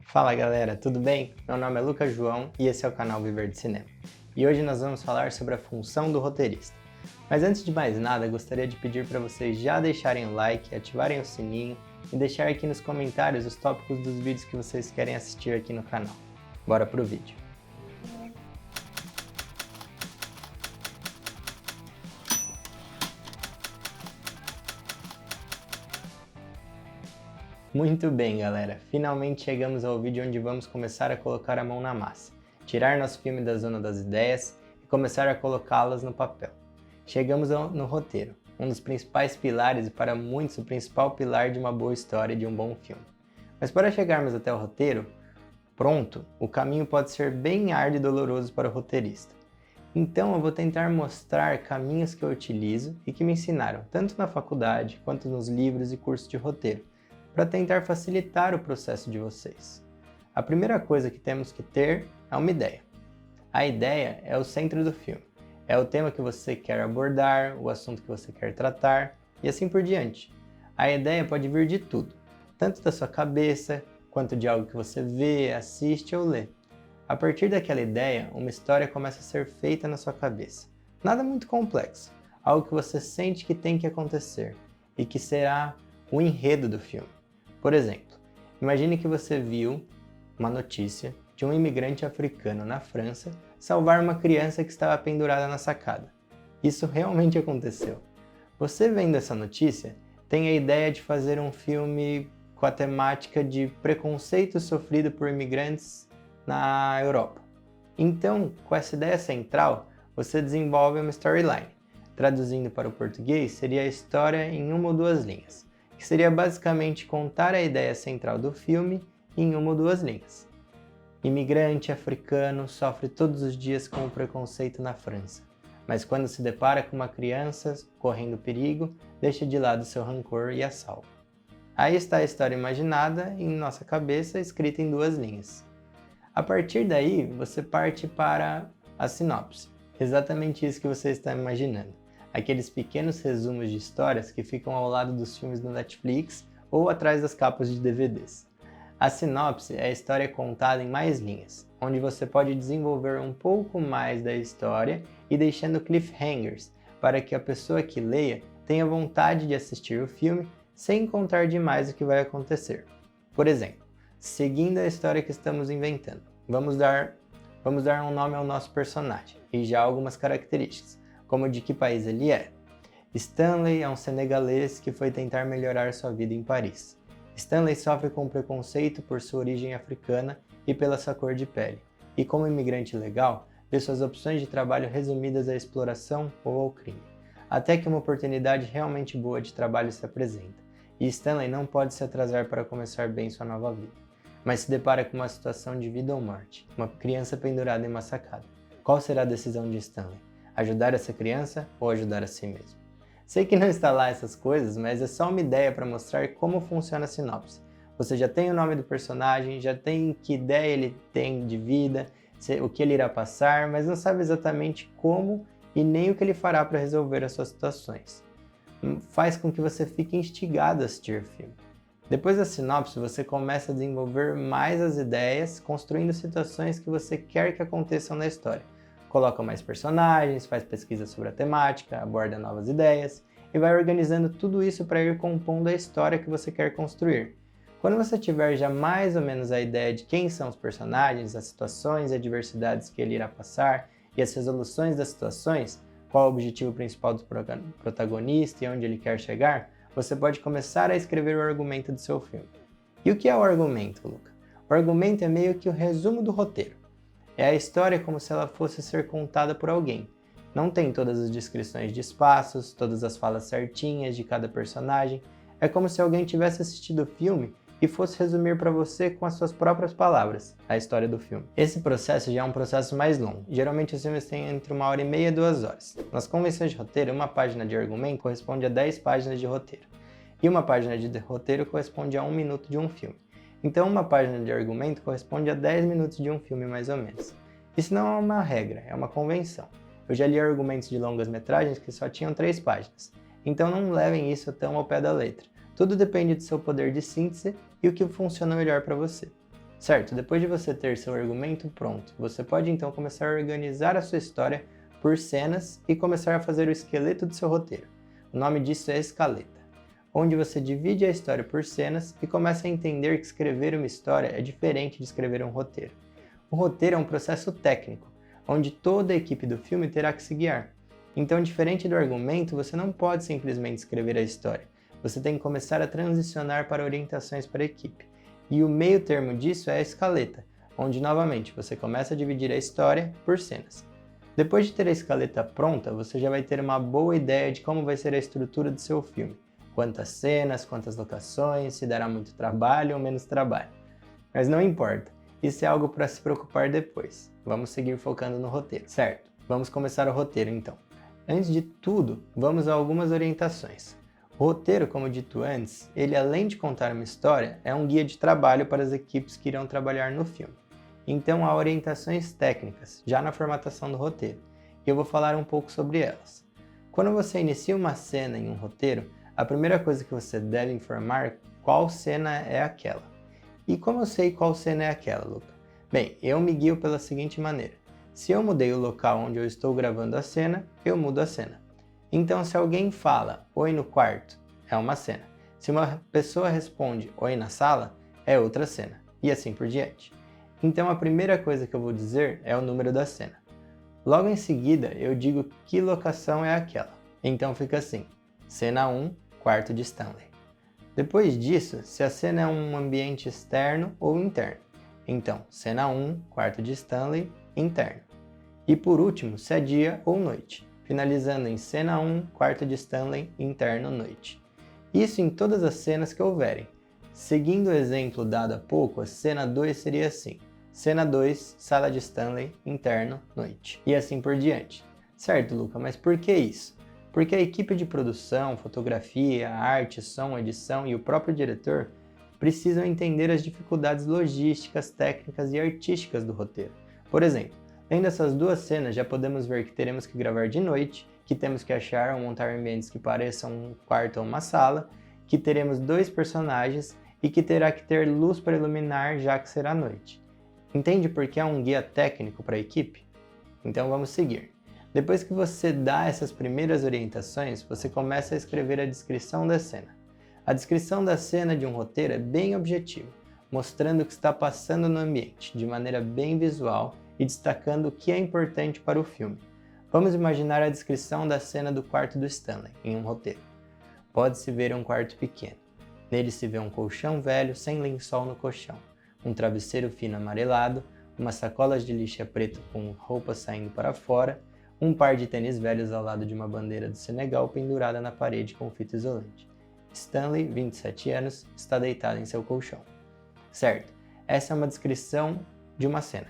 Fala galera, tudo bem? Meu nome é Lucas João e esse é o canal Viver de Cinema. E hoje nós vamos falar sobre a função do roteirista. Mas antes de mais nada, gostaria de pedir para vocês já deixarem o like, ativarem o sininho e deixar aqui nos comentários os tópicos dos vídeos que vocês querem assistir aqui no canal. Bora pro vídeo! Muito bem, galera! Finalmente chegamos ao vídeo onde vamos começar a colocar a mão na massa, tirar nosso filme da zona das ideias e começar a colocá-las no papel. Chegamos no roteiro, um dos principais pilares e para muitos o principal pilar de uma boa história e de um bom filme. Mas para chegarmos até o roteiro pronto, o caminho pode ser bem árduo e doloroso para o roteirista. Então eu vou tentar mostrar caminhos que eu utilizo e que me ensinaram tanto na faculdade quanto nos livros e cursos de roteiro, para tentar facilitar o processo de vocês. A primeira coisa que temos que ter é uma ideia. A ideia é o centro do filme. É o tema que você quer abordar, o assunto que você quer tratar e assim por diante. A ideia pode vir de tudo, tanto da sua cabeça, quanto de algo que você vê, assiste ou lê. A partir daquela ideia, uma história começa a ser feita na sua cabeça. Nada muito complexo, algo que você sente que tem que acontecer e que será o enredo do filme. Por exemplo, imagine que você viu uma notícia de um imigrante africano na França salvar uma criança que estava pendurada na sacada. Isso realmente aconteceu. Você vendo essa notícia, tem a ideia de fazer um filme com a temática de preconceito sofrido por imigrantes na Europa. Então, com essa ideia central, você desenvolve uma storyline. Traduzindo para o português, seria a história em uma ou duas linhas, que seria basicamente contar a ideia central do filme em uma ou duas linhas. Imigrante africano sofre todos os dias com o preconceito na França, mas quando se depara com uma criança correndo perigo, deixa de lado seu rancor e a salva. Aí está a história imaginada em nossa cabeça, escrita em duas linhas. A partir daí, você parte para a sinopse, exatamente isso que você está imaginando. Aqueles pequenos resumos de histórias que ficam ao lado dos filmes do Netflix ou atrás das capas de DVDs. A sinopse é a história contada em mais linhas, onde você pode desenvolver um pouco mais da história e deixando cliffhangers para que a pessoa que leia tenha vontade de assistir o filme sem contar demais o que vai acontecer. Por exemplo, seguindo a história que estamos inventando, vamos dar um nome ao nosso personagem e já algumas características, como de que país ele é. Stanley é um senegalês que foi tentar melhorar sua vida em Paris. Stanley sofre com preconceito por sua origem africana e pela sua cor de pele, e como imigrante ilegal, vê suas opções de trabalho resumidas à exploração ou ao crime, até que uma oportunidade realmente boa de trabalho se apresenta, e Stanley não pode se atrasar para começar bem sua nova vida, mas se depara com uma situação de vida ou morte, uma criança pendurada em uma sacada. Qual será a decisão de Stanley? Ajudar essa criança ou ajudar a si mesmo? Sei que não está lá essas coisas, mas é só uma ideia para mostrar como funciona a sinopse. Você já tem o nome do personagem, já tem que ideia ele tem de vida, o que ele irá passar, mas não sabe exatamente como e nem o que ele fará para resolver as suas situações. Faz com que você fique instigado a assistir o filme. Depois da sinopse, você começa a desenvolver mais as ideias, construindo situações que você quer que aconteçam na história. Coloca mais personagens, faz pesquisa sobre a temática, aborda novas ideias e vai organizando tudo isso para ir compondo a história que você quer construir. Quando você tiver já mais ou menos a ideia de quem são os personagens, as situações e adversidades que ele irá passar e as resoluções das situações, qual é o objetivo principal do protagonista e onde ele quer chegar, você pode começar a escrever o argumento do seu filme. E o que é o argumento, Luca? O argumento é meio que o resumo do roteiro. É a história como se ela fosse ser contada por alguém. Não tem todas as descrições de espaços, todas as falas certinhas de cada personagem. É como se alguém tivesse assistido o filme e fosse resumir para você com as suas próprias palavras a história do filme. Esse processo já é um processo mais longo. Geralmente os filmes têm entre 1h30 e 2 horas. Nas convenções de roteiro, uma página de argumento corresponde a 10 páginas de roteiro. E uma página de roteiro corresponde a 1 minuto de um filme. Então uma página de argumento corresponde a 10 minutos de um filme mais ou menos. Isso não é uma regra, é uma convenção. Eu já li argumentos de longas metragens que só tinham 3 páginas. Então não levem isso tão ao pé da letra. Tudo depende do seu poder de síntese e o que funciona melhor para você. Certo, depois de você ter seu argumento pronto, você pode então começar a organizar a sua história por cenas e começar a fazer o esqueleto do seu roteiro. O nome disso é escaleta, onde você divide a história por cenas e começa a entender que escrever uma história é diferente de escrever um roteiro. O roteiro é um processo técnico, onde toda a equipe do filme terá que se guiar. Então, diferente do argumento, você não pode simplesmente escrever a história. Você tem que começar a transicionar para orientações para a equipe. E o meio termo disso é a escaleta, onde novamente você começa a dividir a história por cenas. Depois de ter a escaleta pronta, você já vai ter uma boa ideia de como vai ser a estrutura do seu filme. Quantas cenas, quantas locações, se dará muito trabalho ou menos trabalho. Mas não importa, isso é algo para se preocupar depois. Vamos seguir focando no roteiro. Certo, vamos começar o roteiro então. Antes de tudo, vamos a algumas orientações. O roteiro, como dito antes, ele além de contar uma história, é um guia de trabalho para as equipes que irão trabalhar no filme. Então há orientações técnicas, já na formatação do roteiro, e eu vou falar um pouco sobre elas. Quando você inicia uma cena em um roteiro, a primeira coisa que você deve informar qual cena é aquela. E como eu sei qual cena é aquela, Luca? Bem, eu me guio pela seguinte maneira. Se eu mudei o local onde eu estou gravando a cena, eu mudo a cena. Então, se alguém fala "Oi no quarto", é uma cena. Se uma pessoa responde "Oi na sala", é outra cena. E assim por diante. Então, a primeira coisa que eu vou dizer é o número da cena. Logo em seguida, eu digo que locação é aquela. Então fica assim: cena 1, quarto de Stanley. Depois disso, se a cena é um ambiente externo ou interno. Então, cena 1, quarto de Stanley, interno. E por último, se é dia ou noite, finalizando em cena 1, quarto de Stanley, interno, noite. Isso em todas as cenas que houverem. Seguindo o exemplo dado há pouco, a cena 2 seria assim: cena 2, sala de Stanley, interno, noite. E assim por diante. Certo, Luca, mas por que isso? Porque a equipe de produção, fotografia, arte, som, edição e o próprio diretor precisam entender as dificuldades logísticas, técnicas e artísticas do roteiro. Por exemplo, lendo essas duas cenas já podemos ver que teremos que gravar de noite, que temos que achar ou montar ambientes que pareçam um quarto ou uma sala, que teremos dois personagens e que terá que ter luz para iluminar já que será noite. Entende por que é um guia técnico para a equipe? Então vamos seguir. Depois que você dá essas primeiras orientações, você começa a escrever a descrição da cena. A descrição da cena de um roteiro é bem objetiva, mostrando o que está passando no ambiente, de maneira bem visual e destacando o que é importante para o filme. Vamos imaginar a descrição da cena do quarto do Stanley, em um roteiro. Pode-se ver um quarto pequeno. Nele se vê um colchão velho sem lençol no colchão, um travesseiro fino amarelado, umas sacolas de lixa preta com roupas saindo para fora, um par de tênis velhos ao lado de uma bandeira do Senegal pendurada na parede com fita isolante. Stanley, 27 anos, está deitado em seu colchão. Certo, essa é uma descrição de uma cena.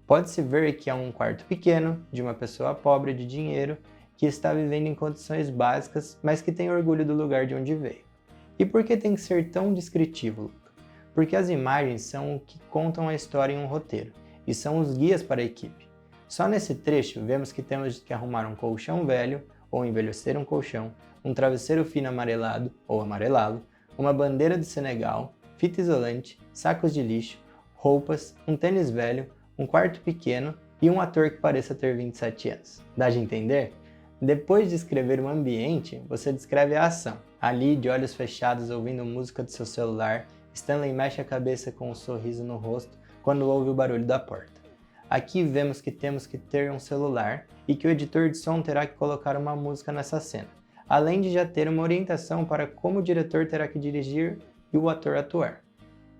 Pode-se ver que é um quarto pequeno, de uma pessoa pobre de dinheiro, que está vivendo em condições básicas, mas que tem orgulho do lugar de onde veio. E por que tem que ser tão descritivo, Luca? Porque as imagens são o que contam a história em um roteiro, e são os guias para a equipe. Só nesse trecho vemos que temos que arrumar um colchão velho, ou envelhecer um colchão, um travesseiro fino amarelado, ou amarelá-lo, uma bandeira do Senegal, fita isolante, sacos de lixo, roupas, um tênis velho, um quarto pequeno e um ator que pareça ter 27 anos. Dá de entender? Depois de escrever um ambiente, você descreve a ação. Ali, de olhos fechados, ouvindo música do seu celular, Stanley mexe a cabeça com um sorriso no rosto quando ouve o barulho da porta. Aqui vemos que temos que ter um celular e que o editor de som terá que colocar uma música nessa cena, além de já ter uma orientação para como o diretor terá que dirigir e o ator atuar.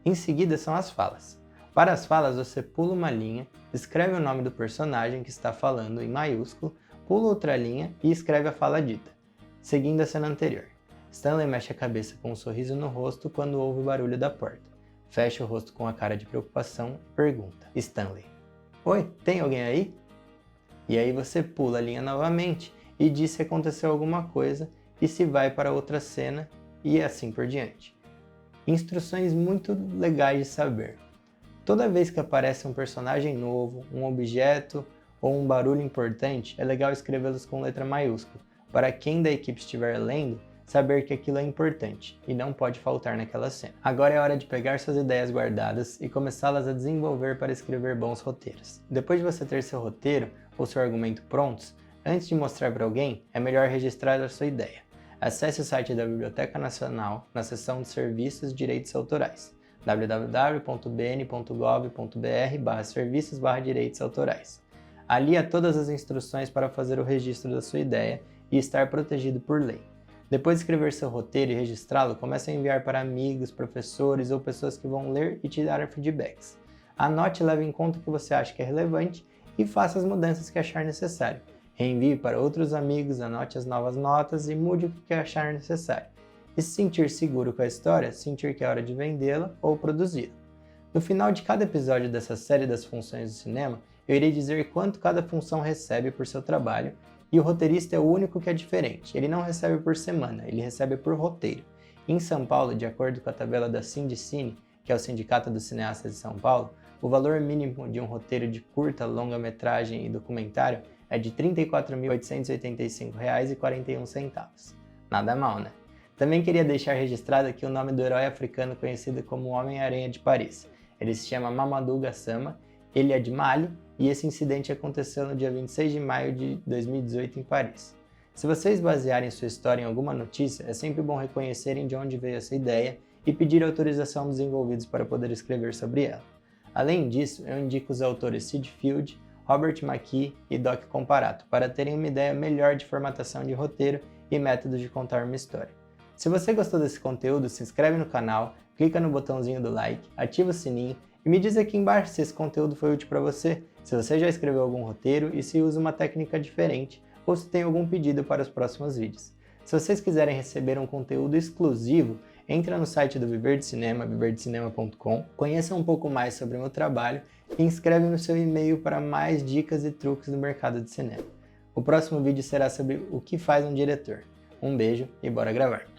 Em seguida são as falas. Para as falas você pula uma linha, escreve o nome do personagem que está falando em maiúsculo, pula outra linha e escreve a fala dita, seguindo a cena anterior. Stanley mexe a cabeça com um sorriso no rosto quando ouve o barulho da porta. Fecha o rosto com a cara de preocupação e pergunta: Stanley: "Oi, tem alguém aí?" E aí você pula a linha novamente e diz se aconteceu alguma coisa e se vai para outra cena e assim por diante. Instruções muito legais de saber. Toda vez que aparece um personagem novo, um objeto ou um barulho importante, é legal escrevê-los com letra maiúscula, para quem da equipe estiver lendo saber que aquilo é importante e não pode faltar naquela cena. Agora é hora de pegar suas ideias guardadas e começá-las a desenvolver para escrever bons roteiros. Depois de você ter seu roteiro ou seu argumento prontos, antes de mostrar para alguém, é melhor registrar a sua ideia. Acesse o site da Biblioteca Nacional na seção de Serviços e Direitos Autorais, www.bn.gov.br/serviços/direitos autorais. Ali há todas as instruções para fazer o registro da sua ideia e estar protegido por lei. Depois de escrever seu roteiro e registrá-lo, comece a enviar para amigos, professores ou pessoas que vão ler e te dar feedbacks. Anote e leve em conta o que você acha que é relevante e faça as mudanças que achar necessário. Reenvie para outros amigos, anote as novas notas e mude o que achar necessário. E se sentir seguro com a história, sentir que é hora de vendê-la ou produzi-la. No final de cada episódio dessa série das funções do cinema, eu irei dizer quanto cada função recebe por seu trabalho, e o roteirista é o único que é diferente. Ele não recebe por semana, ele recebe por roteiro. Em São Paulo, de acordo com a tabela da Sindicine, que é o Sindicato dos Cineastas de São Paulo, o valor mínimo de um roteiro de curta, longa-metragem e documentário é de R$ 34.885,41. Nada mal, né? Também queria deixar registrado aqui o nome do herói africano conhecido como Homem-Aranha de Paris. Ele se chama Mamadou Gassama, ele é de Mali e esse incidente aconteceu no dia 26 de maio de 2018 em Paris. Se vocês basearem sua história em alguma notícia, é sempre bom reconhecerem de onde veio essa ideia e pedir autorização dos envolvidos para poder escrever sobre ela. Além disso, eu indico os autores Sid Field, Robert McKee e Doc Comparato para terem uma ideia melhor de formatação de roteiro e métodos de contar uma história. Se você gostou desse conteúdo, se inscreve no canal, clica no botãozinho do like, ativa o sininho e me diz aqui embaixo se esse conteúdo foi útil para você, se você já escreveu algum roteiro e se usa uma técnica diferente ou se tem algum pedido para os próximos vídeos. Se vocês quiserem receber um conteúdo exclusivo, entra no site do Viver de Cinema, viverdecinema.com, conheça um pouco mais sobre o meu trabalho e inscreve no seu e-mail para mais dicas e truques no mercado de cinema. O próximo vídeo será sobre o que faz um diretor. Um beijo e bora gravar!